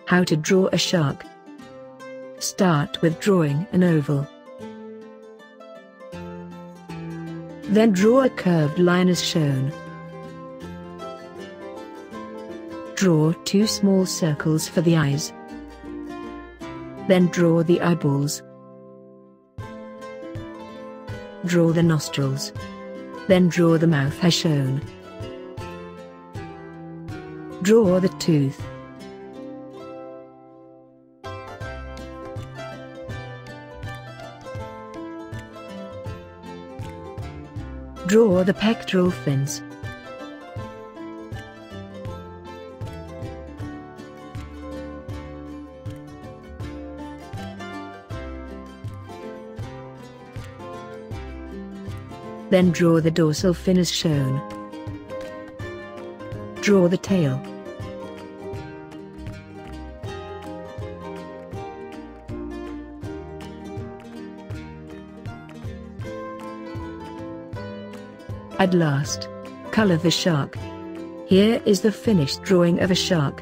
How to draw a shark. Start with drawing an oval. Then draw a curved line as shown. Draw 2 small circles for the eyes. Then draw the eyeballs. Draw the nostrils. Then draw the mouth as shown. Draw the tooth. Draw the pectoral fins. Then draw the dorsal fin as shown. Draw the tail. At last, color the shark. Here is the finished drawing of a shark.